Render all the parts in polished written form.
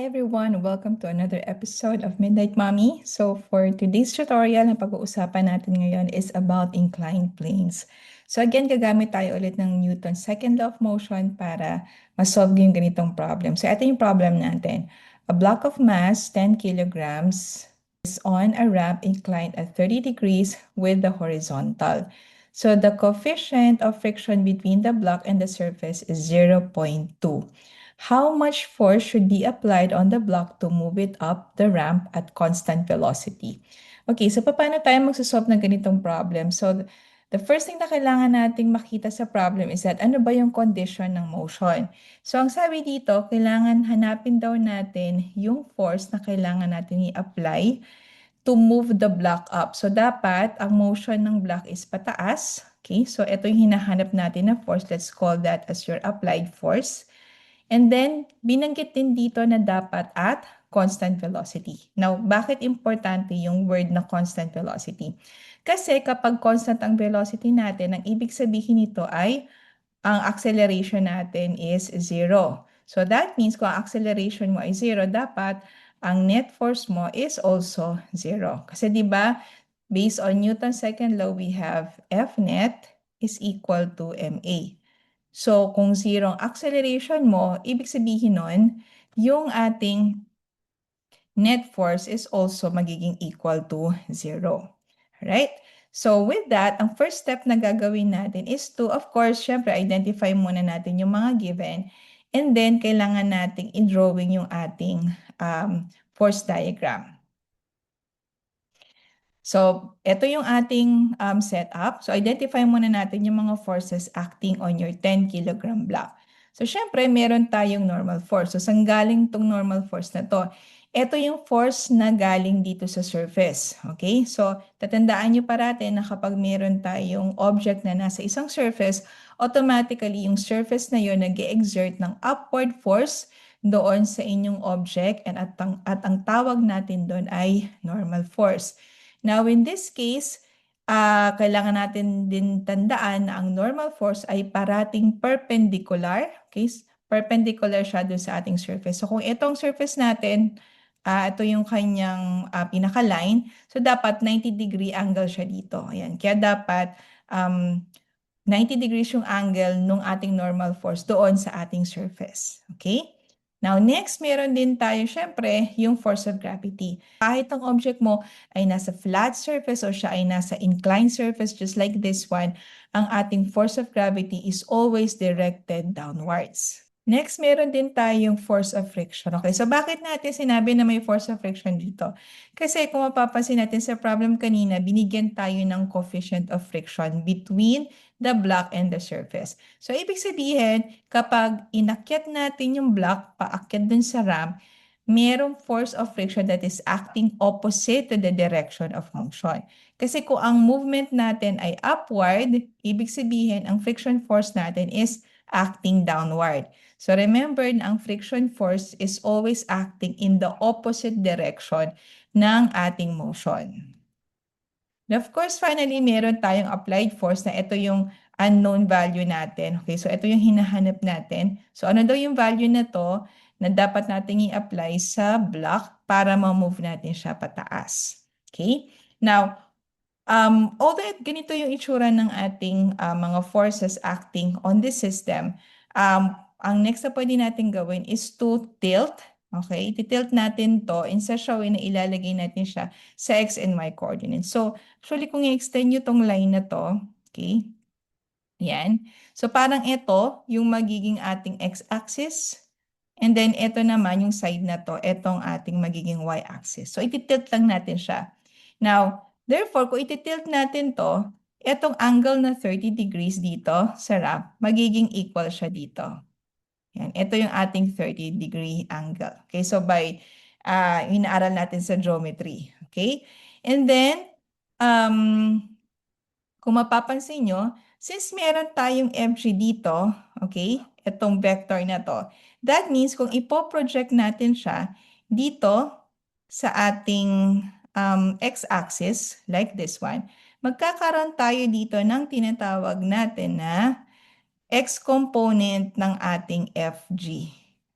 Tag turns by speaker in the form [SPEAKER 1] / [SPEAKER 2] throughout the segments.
[SPEAKER 1] Hi everyone! Welcome to another episode of Midnight Mommy. So for today's tutorial, ang pag-uusapan natin ngayon is about inclined planes. So again, gagamit tayo ulit ng Newton's second law of motion para masolve yung ganitong problem. So ito yung problem natin. A block of mass, 10 kilograms, is on a ramp inclined at 30 degrees with the horizontal. So the coefficient of friction between the block and the surface is 0.2. How much force should be applied on the block to move it up the ramp at constant velocity? Okay, so paano tayo magsasolve ng ganitong problem? So, the first thing na kailangan nating makita sa problem is that ano ba yung condition ng motion? So, ang sabi dito, kailangan hanapin daw natin yung force na kailangan natin i-apply to move the block up. So, dapat ang motion ng block is pataas. Okay, so ito yung hinahanap natin na force. Let's call that as your applied force. And then, binanggit din dito na dapat at constant velocity. Now, bakit importante yung word na constant velocity? Kasi kapag constant ang velocity natin, ang ibig sabihin nito ay ang acceleration natin is 0. So that means kung ang acceleration mo ay 0, dapat ang net force mo is also 0. Kasi 'di ba, based on Newton's second law, we have F net is equal to ma. So, kung 0 ang acceleration mo, ibig sabihin nun, yung ating net force is also magiging equal to 0. Right? So, with that, ang first step na gagawin natin is to, of course, syempre, identify muna natin yung mga given. And then, kailangan nating i-drawing yung ating force diagram. So, ito yung ating setup. So, identify muna natin yung mga forces acting on your 10 kilogram block. So, syempre, meron tayong normal force. So, saan galing tong normal force na to? Ito yung force na galing dito sa surface. Okay? So, tatandaan nyo parati na kapag meron tayong object na nasa isang surface, automatically yung surface na yun nag-exert ng upward force doon sa inyong object at ang tawag natin doon ay normal force. Now, in this case, kailangan natin din tandaan na ang normal force ay parating perpendicular. Okay? Perpendicular siya dun sa ating surface. So, kung itong surface natin, ito yung kanyang pinaka-line, so dapat 90-degree angle siya dito. Ayan. Kaya dapat 90 degrees yung angle ng ating normal force doon sa ating surface. Okay? Now, next, meron din tayo, syempre, yung force of gravity. Kahit ang object mo ay nasa flat surface o siya ay nasa inclined surface, just like this one, ang ating force of gravity is always directed downwards. Next, meron din tayong force of friction. Okay, so bakit natin sinabi na may force of friction dito? Kasi kung mapapansin natin sa problem kanina, binigyan tayo ng coefficient of friction between the block and the surface. So, ibig sabihin, kapag inakyat natin yung block, paakyat dun sa ramp, merong force of friction that is acting opposite to the direction of motion. Kasi kung ang movement natin ay upward, ibig sabihin, ang friction force natin is acting downward. So remember na ang friction force is always acting in the opposite direction ng ating motion. And of course, finally, meron tayong applied force na ito yung unknown value natin. Okay, so ito yung hinahanap natin. So ano daw yung value na to na dapat nating i-apply sa block para ma-move natin siya pataas. Okay? Now, although ganito yung itsura ng ating mga forces acting on this system, ang next na pwede natin gawin is to tilt. Okay? Titilt natin to instead showing na ilalagay natin siya sa x and y coordinates. So, actually, kung i-extend nyo tong line na to, okay? Yan. So, parang ito yung magiging ating x-axis. And then, ito naman yung side na to, itong ating magiging y-axis. So, ititilt lang natin siya. Now, therefore, kung ititilt natin to, itong angle na 30 degrees dito sa ramp, magiging equal siya dito. Yan. Ito yung ating 30-degree angle. Okay, so by inaaral natin sa geometry. Okay? And then, kung mapapansin nyo, since meron tayong FG dito, okay, itong vector na to, that means kung ipoproject natin siya dito sa ating x-axis, like this one, magkakaroon tayo dito ng tinatawag natin na x component ng ating FG.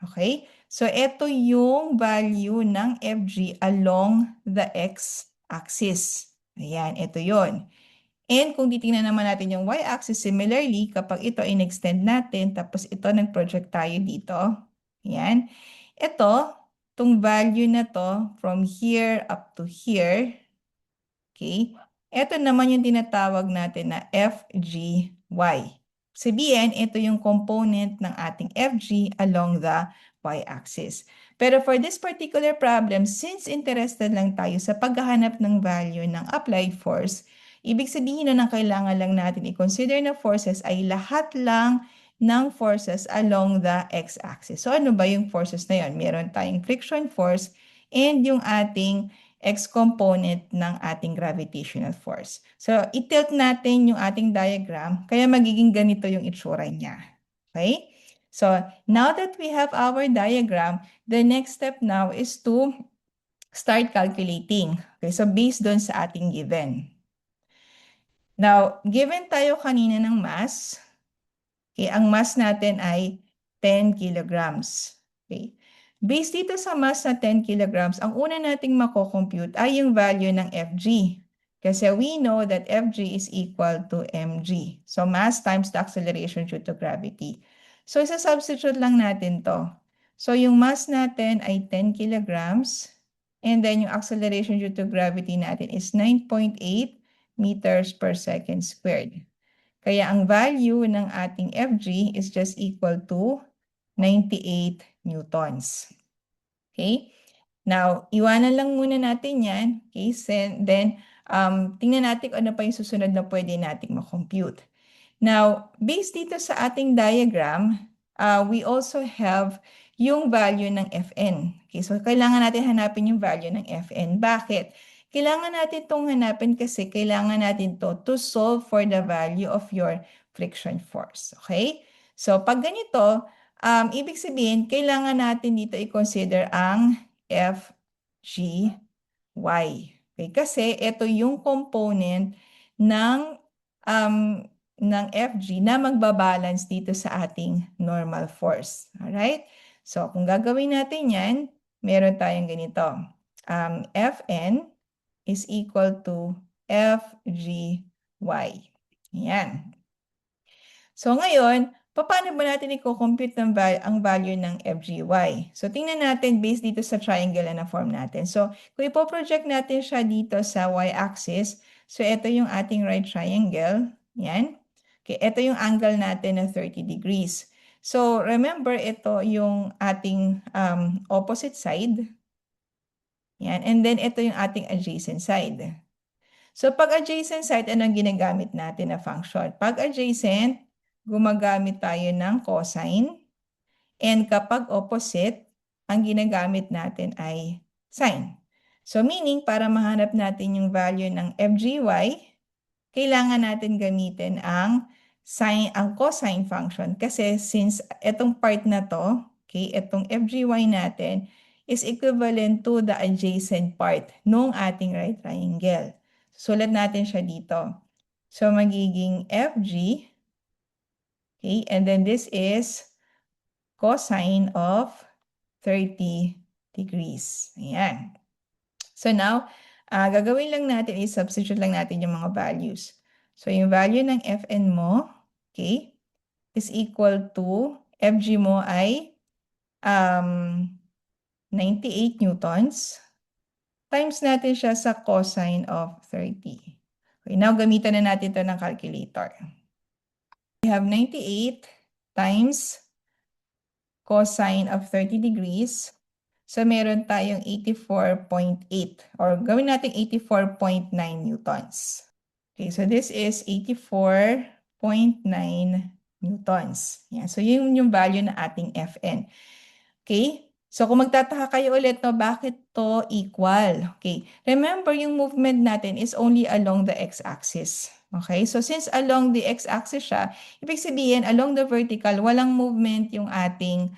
[SPEAKER 1] Okay? So, ito yung value ng FG along the x-axis. Ayan, ito yon. And kung titingnan naman natin yung y-axis, similarly, kapag ito in-extend natin, tapos ito nag-project tayo dito. Ayan. Ito, itong value na to, from here up to here, okay? Ito naman yung tinatawag natin na FGY. Sabihin, ito yung component ng ating FG along the y-axis. Pero for this particular problem, since interested lang tayo sa paghahanap ng value ng applied force, ibig sabihin na kailangan lang natin i-consider na forces ay lahat lang ng forces along the x-axis. So ano ba yung forces na yun? Meron tayong friction force and yung ating x-component ng ating gravitational force. So, i-tilt natin yung ating diagram, kaya magiging ganito yung itsura niya. Okay? So, now that we have our diagram, the next step now is to start calculating. Okay, so based doon sa ating given. Now, given tayo kanina ng mass, okay, ang mass natin ay 10 kilograms. Okay. Based dito sa mass na 10 kilograms, ang una nating mako-compute ay yung value ng Fg. Kasi we know that Fg is equal to mg. So mass times the acceleration due to gravity. So isa-substitute lang natin to. So yung mass natin ay 10 kilograms. And then yung acceleration due to gravity natin is 9.8 meters per second squared. Kaya ang value ng ating Fg is just equal to 98 newtons. Okay? Now, iwanan lang muna natin yan. Okay? Then, tingnan natin kung ano pa yung susunod na pwede nating makompute. Now, based dito sa ating diagram, we also have yung value ng Fn. Okay, so kailangan natin hanapin yung value ng Fn. Bakit? Kailangan natin itong hanapin kasi kailangan natin to solve for the value of your friction force. Okay? So, pag ganito, ibig sabihin, kailangan natin dito i-consider ang FGY. Okay? Kasi ito yung component ng um, ng Fg na magbabalance dito sa ating normal force. Alright? So, kung gagawin natin yan, meron tayong ganito. Fn is equal to Fgy. Yan. So, ngayon, paano ba natin i-compute ang value ng FGY? So, tingnan natin based dito sa triangle na na-form natin. So, kung ipoproject natin siya dito sa y-axis, so ito yung ating right triangle. Yan. Okay, ito yung angle natin na 30 degrees. So, remember, ito yung ating opposite side. Yan. And then, ito yung ating adjacent side. So, pag adjacent side, anong ginagamit natin na function? Pag adjacent, gumagamit tayo ng cosine. And kapag opposite, ang ginagamit natin ay sine. So, meaning, para mahanap natin yung value ng FGY, kailangan natin gamitin ang cosine function. Kasi since itong part na to, okay, itong FGY natin is equivalent to the adjacent part nung ating right triangle. Sulat natin siya dito. So, magiging FG, okay, and then this is cosine of 30 degrees. Ayan. So now, gagawin lang natin is substitute lang natin yung mga values. So yung value ng Fn mo, okay, is equal to, Fg mo ay 98 newtons, times natin siya sa cosine of 30. Okay, now gamitan na natin ito ng calculator. We have 98 times cosine of 30 degrees. So, meron tayong 84.8 or gawin natin 84.9 newtons. Okay, so this is 84.9 newtons. Yan. So, yun yung value na ating Fn. Okay? So, kung magtataka kayo ulit, no, bakit to equal? Okay. Remember, yung movement natin is only along the x-axis. Okay? So, since along the x-axis siya, ibig sabihin, along the vertical, walang movement yung ating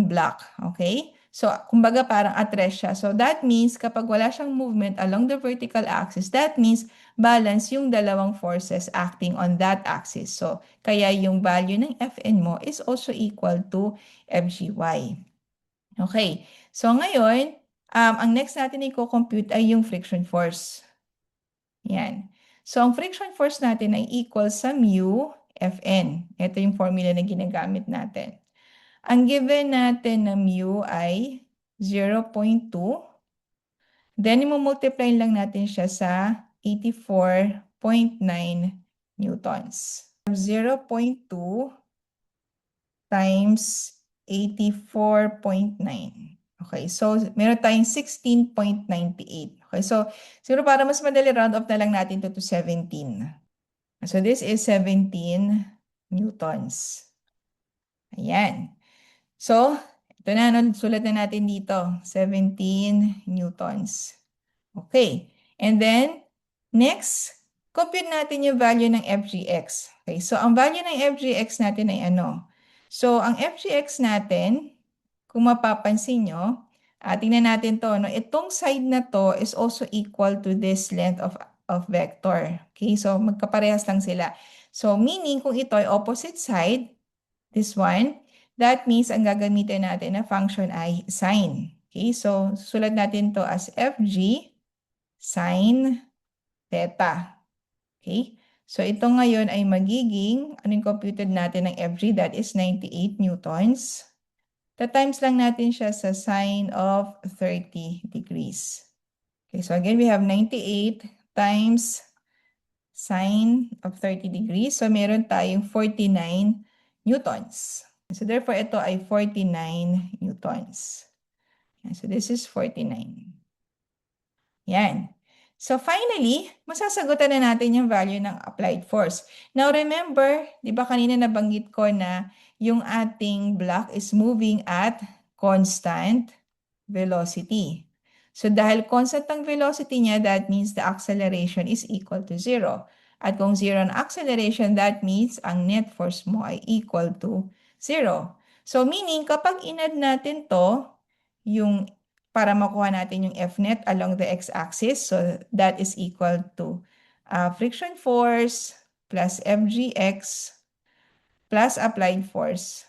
[SPEAKER 1] block. Okay? So, kumbaga parang atras siya. So, that means kapag wala siyang movement along the vertical axis, that means balance yung dalawang forces acting on that axis. So, kaya yung value ng Fn mo is also equal to Fgy. Okay. So, ngayon, ang next natin i-compute ay yung friction force. Yan. So, ang friction force natin ay equal sa mu Fn. Ito yung formula na ginagamit natin. Ang given natin na mu ay 0.2. Then, i-multiply lang natin siya sa 84.9 newtons. 0.2 times 84.9. Okay, so meron tayong 16.98. Okay, so siguro para mas madali, round off na lang natin to 17. So this is 17 newtons. Ayan. So, ito na, no, sulat na natin dito, 17 newtons. Okay. And then, next, compute natin yung value ng FGX. Okay, so ang value ng FGX natin ay ano? So, ang FGX natin, kung mapapansin nyo, tingnan natin to, no? Itong side na to is also equal to this length of vector. Okay, so magkaparehas lang sila. So, meaning kung ito ay opposite side, this one, that means ang gagamitin natin na function ay sine. Okay, so susulat natin to as FG sine theta. Okay, so ito ngayon ay magiging, anong computed natin ng FG? That is 98 newtons. Ta-times lang natin siya sa sine of 30 degrees. Okay, so again, we have 98 times sine of 30 degrees. So meron tayong 49 newtons. So therefore, ito ay 49 newtons. So this is 49. Yan. So finally, masasagutan na natin yung value ng applied force. Now remember, di ba kanina nabanggit ko na yung ating block is moving at constant velocity. So dahil constant ang velocity niya, that means the acceleration is equal to 0. At kung 0 ang acceleration, that means ang net force mo ay equal to 0. So meaning, kapag inad natin to, yung para makuha natin yung Fnet along the x-axis, so that is equal to friction force plus Fgx plus applied force.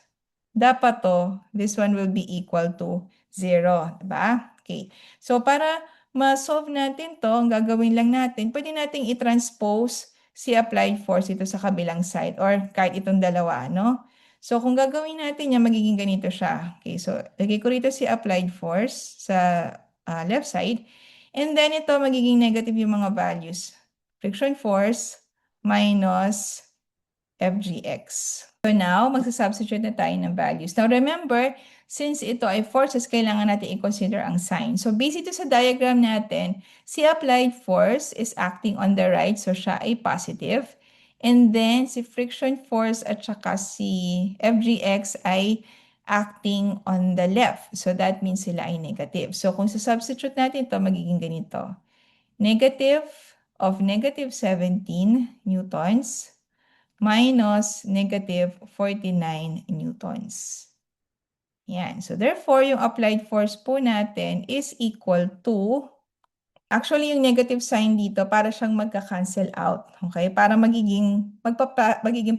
[SPEAKER 1] Dapat to, this one will be equal to 0, diba? Okay. So, para ma-solve natin to, ang gagawin lang natin, pwede nating i-transpose si applied force ito sa kabilang side or kahit itong dalawa, no? So, kung gagawin natin yan, magiging ganito siya. Okay, so, lagay ko rito si applied force sa left side. And then, ito magiging negative yung mga values. Friction force minus Fgx. So now, magsasubstitute na tayo ng values. Now remember, since ito ay forces, kailangan natin i-consider ang sign. So based ito sa diagram natin, si applied force is acting on the right, so siya ay positive. And then, si friction force at saka si Fgx ay acting on the left. So that means sila ay negative. So kung sa-substitute natin ito, magiging ganito. Negative of negative 17 newtons minus negative 49 newtons. Yan. So therefore, yung applied force po natin is equal to, actually yung negative sign dito, para siyang magka-cancel out. Okay? Para magiging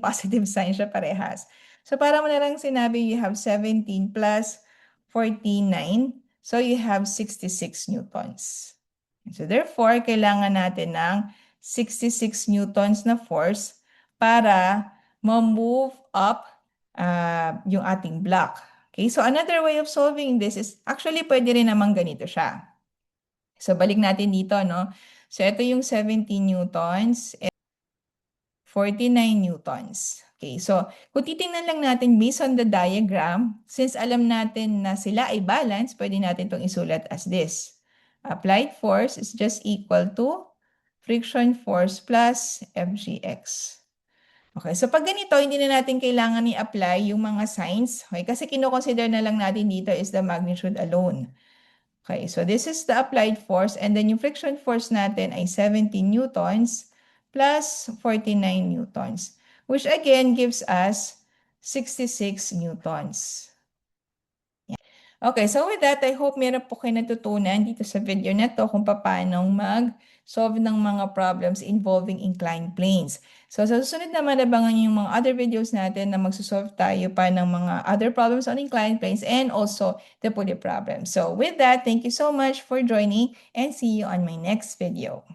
[SPEAKER 1] positive sign siya parehas. So para mo na lang sinabi, you have 17 plus 49. So you have 66 newtons. So therefore, kailangan natin ng 66 newtons na force para ma-move up yung ating block. Okay, so another way of solving this is, actually pwede rin naman ganito siya. So balik natin dito, no? So ito yung 17 newtons, 49 newtons. Okay, so kung titingnan lang natin based on the diagram, since alam natin na sila ay balance, pwede natin itong isulat as this. Applied force is just equal to friction force plus Fgx. Okay, so pag ganito, hindi na natin kailangan i-apply yung mga signs. Okay, kasi kino-consider na lang natin dito is the magnitude alone. Okay, so this is the applied force and then yung friction force natin ay 17 newtons plus 49 newtons, which again gives us 66 newtons. Okay, so with that, I hope meron po kayo natutunan dito sa video na to kung paano mag-solve ng mga problems involving inclined planes. So sa susunod naman, abangan niyo yung mga other videos natin na magsosolve tayo pa ng mga other problems on inclined planes and also the pulley problem. So with that, thank you so much for joining and see you on my next video.